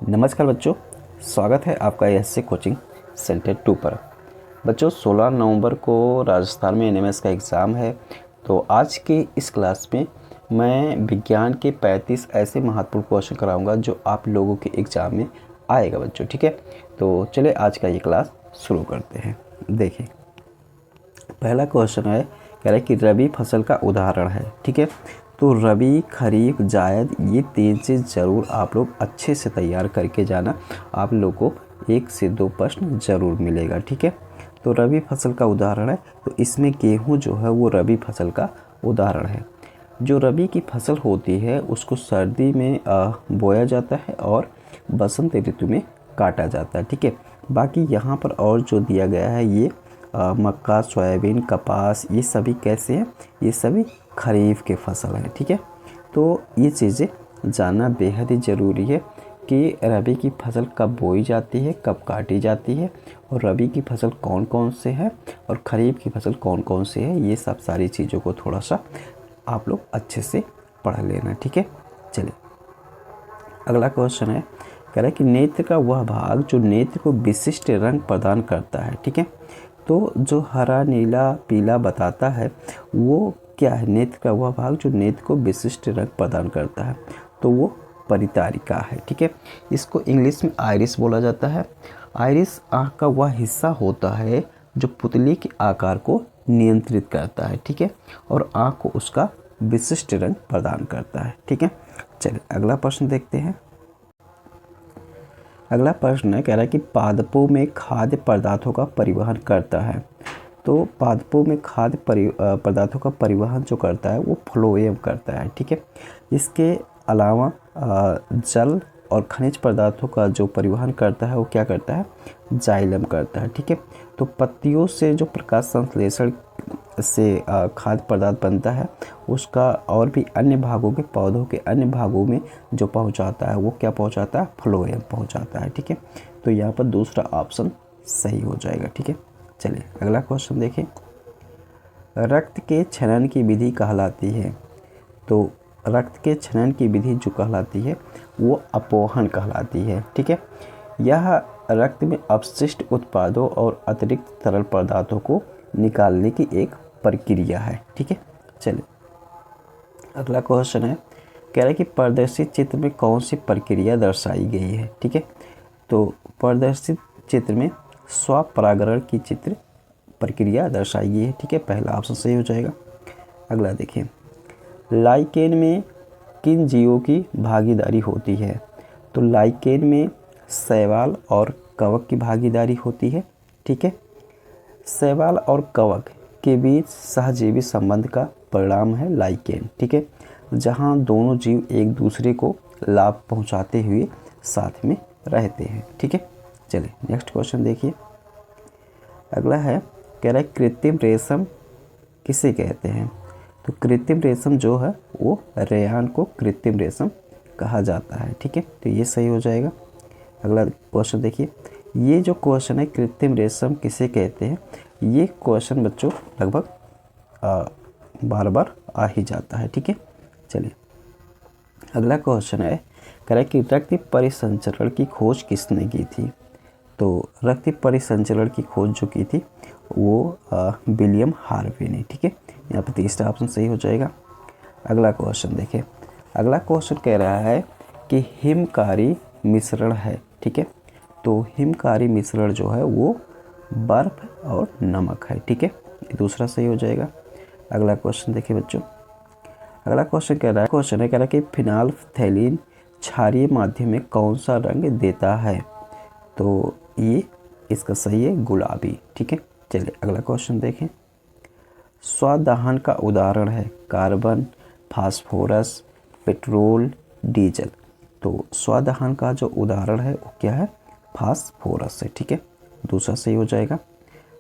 नमस्कार बच्चों, स्वागत है आपका एससे कोचिंग सेंटर 2 पर। बच्चों 16 नवंबर को राजस्थान में एनएमएस का एग्ज़ाम है। तो आज के इस क्लास में मैं विज्ञान के 35 ऐसे महत्वपूर्ण क्वेश्चन कराऊंगा जो आप लोगों के एग्ज़ाम में आएगा बच्चों। ठीक है, तो चलिए आज का ये क्लास शुरू करते हैं। देखिए, पहला क्वेश्चन है, कह रहा है कि रबी फसल का उदाहरण है। ठीक है, तो रबी, खरीफ, जायद, ये 3 चीज़ ज़रूर आप लोग अच्छे से तैयार करके जाना। आप लोगों को 1 से 2 प्रश्न ज़रूर मिलेगा। ठीक है, तो रबी फसल का उदाहरण है, तो इसमें गेहूँ जो है वो रबी फसल का उदाहरण है। जो रबी की फसल होती है उसको सर्दी में बोया जाता है और बसंत ऋतु में काटा जाता है। ठीक है, बाकी यहाँ पर और जो दिया गया है ये मक्का, सोयाबीन, कपास, ये सभी कैसे हैं? ये सभी खरीफ के फसल हैं। ठीक है, तो ये चीज़ें जानना बेहद ही ज़रूरी है कि रबी की फसल कब बोई जाती है, कब काटी जाती है, और रबी की फसल कौन कौन से है और ख़रीफ की फसल कौन कौन से है। ये सब सारी चीज़ों को थोड़ा सा आप लोग अच्छे से पढ़ लेना। ठीक है, चलिए अगला क्वेश्चन है, कह रहा है कि नेत्र का वह भाग जो नेत्र को विशिष्ट रंग प्रदान करता है। ठीक है, तो जो हरा, नीला, पीला बताता है वो क्या है? नेत्र का वह भाग जो नेत्र को विशिष्ट रंग प्रदान करता है, तो वो परितारिका है। ठीक है, इसको इंग्लिश में आइरिस बोला जाता है। आइरिस आँख का वह हिस्सा होता है जो पुतली के आकार को नियंत्रित करता है। ठीक है, और आँख को उसका विशिष्ट रंग प्रदान करता है। ठीक है, चलिए अगला प्रश्न देखते हैं। अगला प्रश्न है, कह रहा है कि पादपों में खाद्य पदार्थों का परिवहन करता है। तो पादपों में खाद्य पदार्थों का परिवहन जो करता है वो फ्लोएम करता है। ठीक है, इसके अलावा जल और खनिज पदार्थों का जो परिवहन करता है वो क्या करता है? जाइलम करता है। ठीक है, तो पत्तियों से जो प्रकाश संश्लेषण से खाद्य पदार्थ बनता है उसका और भी अन्य भागों के, पौधों के अन्य भागों में जो पहुंचाता है वो क्या पहुंचाता है? फ्लोएम पहुंचाता है। ठीक है, तो यहाँ पर दूसरा ऑप्शन सही हो जाएगा। ठीक है, चलिए अगला क्वेश्चन देखिए। रक्त के छनन की विधि कहलाती है। तो रक्त के छनन की विधि जो कहलाती है वो अपोहन कहलाती है। ठीक है, यह रक्त में अपशिष्ट उत्पादों और अतिरिक्त तरल पदार्थों को निकालने की एक प्रक्रिया है। ठीक है, चलिए अगला क्वेश्चन है, कह रहा है कि प्रदर्शित चित्र में कौन सी प्रक्रिया दर्शाई गई है। ठीक है, तो प्रदर्शित चित्र में स्वपरागण की चित्र प्रक्रिया दर्शाई गई है। ठीक है, पहला ऑप्शन सही हो जाएगा। अगला देखिए, लाइकेन में किन जीवों की भागीदारी होती है? तो लाइकेन में शैवाल और कवक की भागीदारी होती है। ठीक है, शैवाल और कवक के बीच सहजीवी संबंध का परिणाम है लाइकेन। ठीक है, जहाँ दोनों जीव एक दूसरे को लाभ पहुँचाते हुए साथ में रहते हैं। ठीक है, चलिए नेक्स्ट क्वेश्चन देखिए। अगला है, कह रहा है कृत्रिम रेशम किसे कहते हैं? तो कृत्रिम रेशम जो है वो रेयान को कृत्रिम रेशम कहा जाता है। ठीक है, तो ये सही हो जाएगा। अगला क्वेश्चन देखिए, ये जो क्वेश्चन है कृत्रिम रेशम किसे कहते हैं, ये क्वेश्चन बच्चों लगभग बार बार आ ही जाता है। ठीक है, चलिए अगला क्वेश्चन है, कह रहा है कि रक्त परिसंचरण की खोज किसने की थी? तो रक्त परिसंचरण की खोज जो की थी वो विलियम हार्वे ने। ठीक है, यहाँ पर तीसरा ऑप्शन सही हो जाएगा। अगला क्वेश्चन देखिए। अगला क्वेश्चन कह रहा है कि हिमकारी मिश्रण है। ठीक है, तो हिमकारी मिश्रण जो है वो बर्फ और नमक है। ठीक है, ये दूसरा सही हो जाएगा। अगला क्वेश्चन देखिए बच्चों। अगला क्वेश्चन कह रहा है कि फिनाल्फथैलीन क्षारीय माध्यम में कौन सा रंग देता है? तो ये इसका सही है गुलाबी। ठीक है, चलिए अगला क्वेश्चन देखें। स्वदहन का उदाहरण है कार्बन, फास्फोरस, पेट्रोल, डीजल। तो स्वदहन का जो उदाहरण है वो क्या है? फास्फोरस है। ठीक है, दूसरा सही हो जाएगा।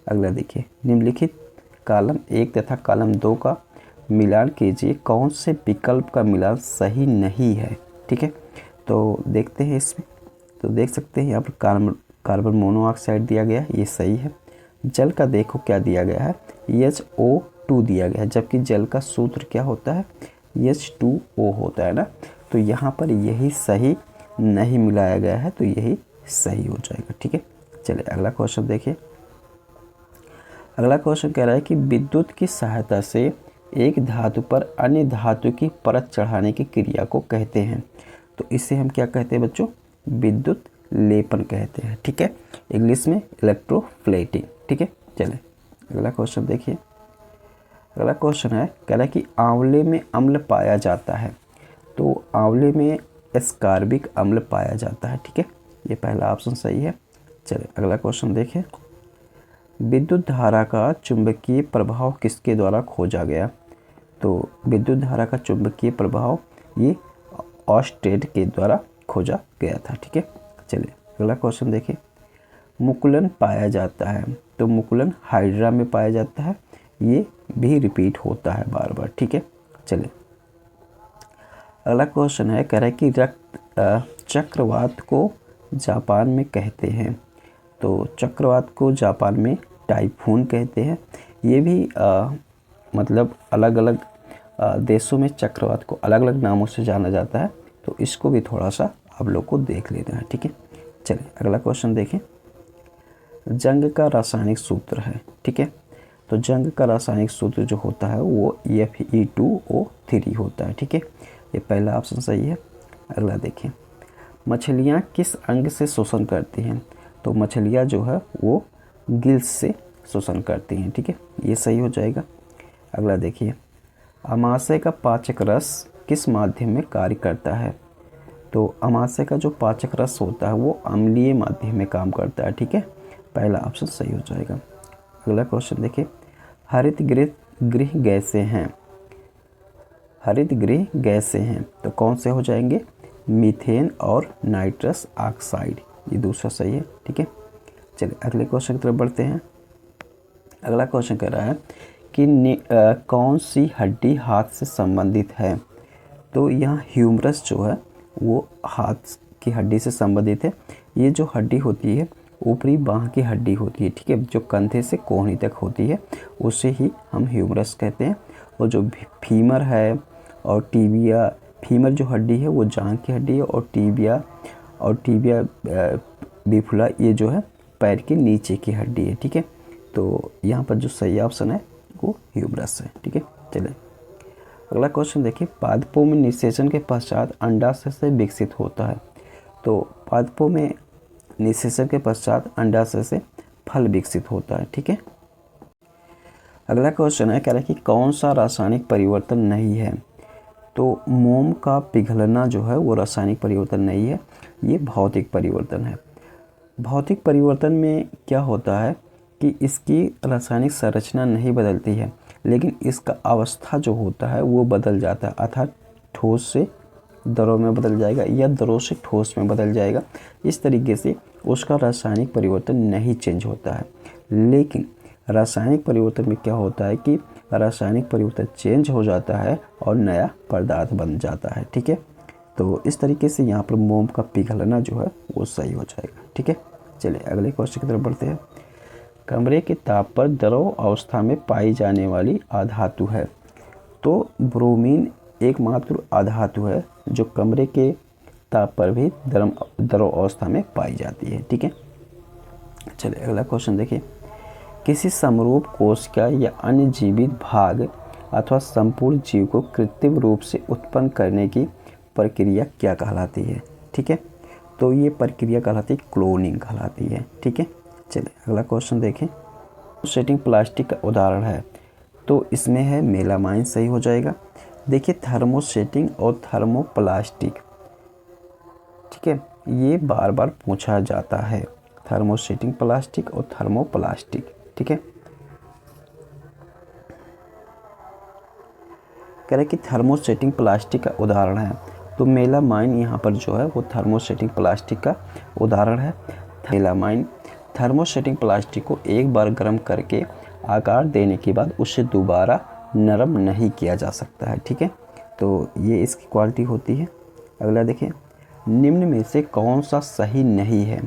अगला देखिए, निम्नलिखित कॉलम 1 तथा कॉलम 2 का मिलान कीजिए, कौन से विकल्प का मिलान सही नहीं है? ठीक है, तो देखते हैं इसमें। तो देख सकते हैं यहाँ पर कार्बन मोनोऑक्साइड दिया गया है, ये सही है। जल का देखो क्या दिया गया है, HO2 दिया गया है, जबकि जल का सूत्र क्या होता है? H2O होता है ना। तो यहाँ पर यही सही नहीं मिलाया गया है, तो यही सही हो जाएगा। ठीक है, चलिए अगला क्वेश्चन देखिए। अगला क्वेश्चन कह रहा है कि विद्युत की सहायता से एक धातु पर अन्य धातु की परत चढ़ाने की क्रिया को कहते हैं। तो इसे हम क्या कहते हैं बच्चों? विद्युत लेपन कहते हैं। ठीक है, इंग्लिश में इलेक्ट्रोप्लेटिंग। ठीक है, चले अगला क्वेश्चन देखिए। अगला क्वेश्चन है, कह रहा है कि आंवले में अम्ल पाया जाता है। तो आंवले में एस्कॉर्बिक अम्ल पाया जाता है। ठीक है, ये पहला ऑप्शन सही है। चलिए अगला क्वेश्चन देखिए। विद्युत धारा का चुंबकीय प्रभाव किसके द्वारा खोजा गया? तो विद्युत धारा का चुंबकीय प्रभाव ये ऑस्टेड के द्वारा खोजा गया था। ठीक है, चलिए अगला क्वेश्चन देखिए। मुकुलन पाया जाता है। तो मुकुलन हाइड्रा में पाया जाता है, ये भी रिपीट होता है बार बार। ठीक है, चलिए अगला क्वेश्चन है, कह रहा है कि रक्त चक्रवात को जापान में कहते हैं। तो चक्रवात को जापान में टाइफून कहते हैं। ये भी मतलब अलग अलग देशों में चक्रवात को अलग अलग नामों से जाना जाता है, तो इसको भी थोड़ा सा आप लोग को देख लेना है। ठीक है, चलिए अगला क्वेश्चन देखें। जंग का रासायनिक सूत्र है। ठीक है, तो जंग का रासायनिक सूत्र जो होता है वो Fe2O3 होता है। ठीक है, ये पहला ऑप्शन सही है। अगला देखिए। मछलियाँ किस अंग से शोषण करती हैं? तो मछलियाँ जो है वो गिल्स से शोषण करती हैं। ठीक है, ये सही हो जाएगा। अगला देखिए। अमाशय का पाचक रस किस माध्यम में कार्य करता है? तो अमाशय का जो पाचक रस होता है वो अम्लीय माध्यम में काम करता है। ठीक है, पहला ऑप्शन सही हो जाएगा। अगला क्वेश्चन देखिए। हरित गृह गैसें हैं। हरित गृह गैसें हैं तो कौन से हो जाएंगे? मीथेन और नाइट्रस ऑक्साइड, ये दूसरा सही है। ठीक है, चलिए अगले क्वेश्चन की तरफ बढ़ते हैं। अगला क्वेश्चन कह रहा है कि कौन सी हड्डी हाथ से संबंधित है? तो यहाँ ह्यूमरस जो है वो हाथ की हड्डी से संबंधित है। ये जो हड्डी होती है ऊपरी बाह की हड्डी होती है। ठीक है, जो कंधे से कोहनी तक होती है उसे ही हम ह्यूमरस कहते हैं। और जो फीमर है और टीबिया, फीमर जो हड्डी है वो जांघ की हड्डी है, और टीबिया बिफुला ये जो है पैर के नीचे की हड्डी है। ठीक है, तो यहाँ पर जो सही ऑप्शन है वो ह्यूमरस है। ठीक है, चलिए अगला क्वेश्चन देखिए। पादपों में निषेचन के पश्चात अंडाशय से विकसित होता है। तो पादपों में निषेचन के पश्चात अंडाशय से फल विकसित होता है। ठीक है, अगला क्वेश्चन है, कह रहा है कि कौन सा रासायनिक परिवर्तन नहीं है? तो मोम का पिघलना जो है वो रासायनिक परिवर्तन नहीं है, ये भौतिक परिवर्तन है। भौतिक परिवर्तन में क्या होता है कि इसकी रासायनिक संरचना नहीं बदलती है, लेकिन इसका अवस्था जो होता है वो बदल जाता है, अर्थात ठोस से द्रव में बदल जाएगा या द्रव से ठोस में बदल जाएगा। इस तरीके से उसका रासायनिक परिवर्तन नहीं चेंज होता है। लेकिन रासायनिक परिवर्तन में क्या होता है कि रासायनिक परिवर्तन चेंज हो जाता है और नया पदार्थ बन जाता है। ठीक है, तो इस तरीके से यहाँ पर मोम का पिघलना जो है वो सही हो जाएगा। ठीक है, चलिए अगले क्वेश्चन की तरफ बढ़ते हैं। कमरे के ताप पर द्रव अवस्था में पाई जाने वाली अधातु है। तो ब्रोमीन एकमात्र अधातु है जो कमरे के ताप पर भी द्रव अवस्था में पाई जाती है। ठीक है, चलिए अगला क्वेश्चन देखिए। किसी समरूप कोशिका या अन्य जीवित भाग अथवा संपूर्ण जीव को कृत्रिम रूप से उत्पन्न करने की प्रक्रिया क्या कहलाती है? ठीक है, तो ये प्रक्रिया कहलाती है क्लोनिंग कहलाती है। ठीक है, चलिए अगला क्वेश्चन देखें। सेटिंग प्लास्टिक का उदाहरण है, तो इसमें है मेलामाइन, सही हो जाएगा। देखिए थर्मोसेटिंग और थर्मोप्लास्टिक, ठीक है, ये बार बार पूछा जाता है, थर्मोसेटिंग प्लास्टिक और थर्मोप्लास्टिक। ठीक है, कह रहे कि थर्मोसेटिंग प्लास्टिक का उदाहरण है, तो मेलामाइन यहाँ पर जो है वो थर्मोसेटिंग प्लास्टिक का उदाहरण है। मेलामाइन थर्मोसेटिंग प्लास्टिक को एक बार गर्म करके आकार देने के बाद उसे दोबारा नरम नहीं किया जा सकता है। ठीक है, तो ये इसकी क्वालिटी होती है। अगला देखिए, निम्न में से कौन सा सही नहीं है?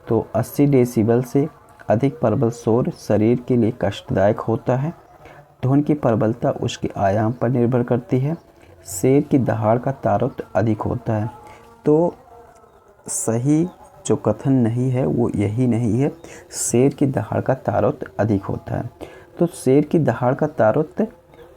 तो 80 डेसिबल से अधिक प्रबल शोर शरीर के लिए कष्टदायक होता है। ध्वनि की प्रबलता उसके आयाम पर निर्भर करती है। शेर की दहाड़ का तारुत अधिक होता है। तो सही जो कथन नहीं है वो यही नहीं है, शेर की दहाड़ का तारुत अधिक होता है। तो शेर की दहाड़ का तारुत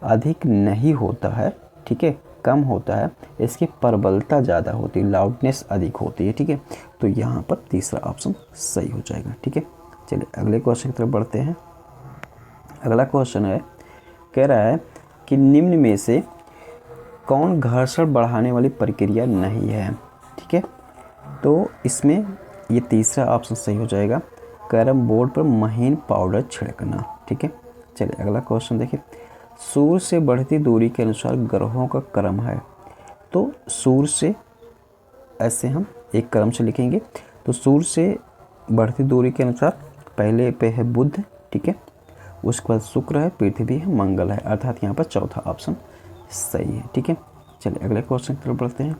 अधिक नहीं होता है, ठीक है, कम होता है, इसकी प्रबलता ज़्यादा होती है, लाउडनेस अधिक होती है, ठीक है। तो यहाँ पर तीसरा ऑप्शन सही हो जाएगा, ठीक है। चलिए अगले क्वेश्चन की तरफ बढ़ते हैं। अगला क्वेश्चन है, कह रहा है कि निम्न में से कौन घर्षण बढ़ाने वाली प्रक्रिया नहीं है, ठीक है। तो इसमें ये तीसरा ऑप्शन सही हो जाएगा, कैरम बोर्ड पर महीन पाउडर छिड़कना, ठीक है। चलिए अगला क्वेश्चन देखिए, सूर्य से बढ़ती दूरी के अनुसार ग्रहों का क्रम है। तो सूर्य से ऐसे हम एक क्रम से लिखेंगे, तो सूर्य से बढ़ती दूरी के अनुसार पहले पे है बुध, ठीक है, उसके बाद शुक्र है, पृथ्वी है, मंगल है, अर्थात यहाँ पर चौथा ऑप्शन सही है, ठीक है। चलिए अगले क्वेश्चन की तरफ बढ़ते हैं।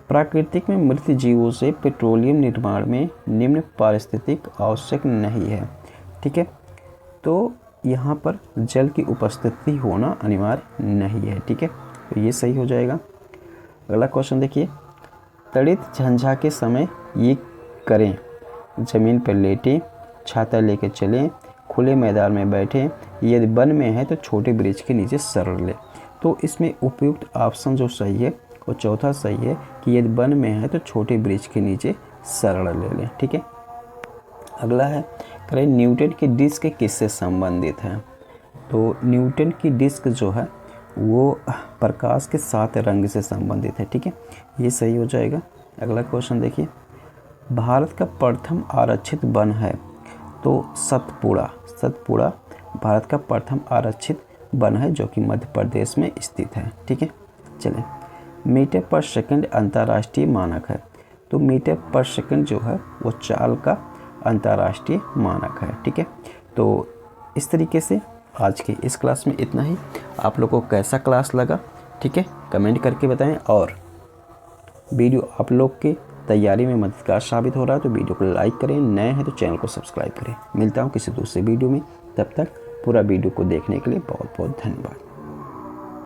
प्राकृतिक में मृत जीवों से पेट्रोलियम निर्माण में निम्न पारिस्थितिक आवश्यक नहीं है, ठीक है। तो यहाँ पर जल की उपस्थिति होना अनिवार्य नहीं है, ठीक है, तो ये सही हो जाएगा। अगला क्वेश्चन देखिए, तड़ित झंझा के समय ये करें, ज़मीन पर लेटें, छाता लेकर चलें, खुले मैदान में बैठें, यदि वन में है तो छोटे वृक्ष के नीचे शरण लें। तो इसमें उपयुक्त ऑप्शन जो सही है वो चौथा सही है कि यदि वन में है तो छोटे वृक्ष के नीचे शरण ले लें, ठीक है। अगला है, करें न्यूटन की डिस्क किससे संबंधित है। तो न्यूटन की डिस्क जो है वो प्रकाश के 7 रंग से संबंधित है, ठीक है, ये सही हो जाएगा। अगला क्वेश्चन देखिए, भारत का प्रथम आरक्षित वन है। तो सतपुड़ा भारत का प्रथम आरक्षित वन है जो कि मध्य प्रदेश में स्थित है, ठीक है। चलिए, मीटर पर सेकंड अंतर्राष्ट्रीय मानक है। तो मीटर पर सेकंड जो है वो चाल का अंतर्राष्ट्रीय मानक है, ठीक है। तो इस तरीके से आज के इस क्लास में इतना ही। आप लोगों को कैसा क्लास लगा, ठीक है, कमेंट करके बताएं। और वीडियो आप लोग के तैयारी में मददगार साबित हो रहा है तो वीडियो को लाइक करें, नए हैं तो चैनल को सब्सक्राइब करें। मिलता हूँ किसी दूसरे वीडियो में, तब तक पूरा वीडियो को देखने के लिए बहुत बहुत धन्यवाद।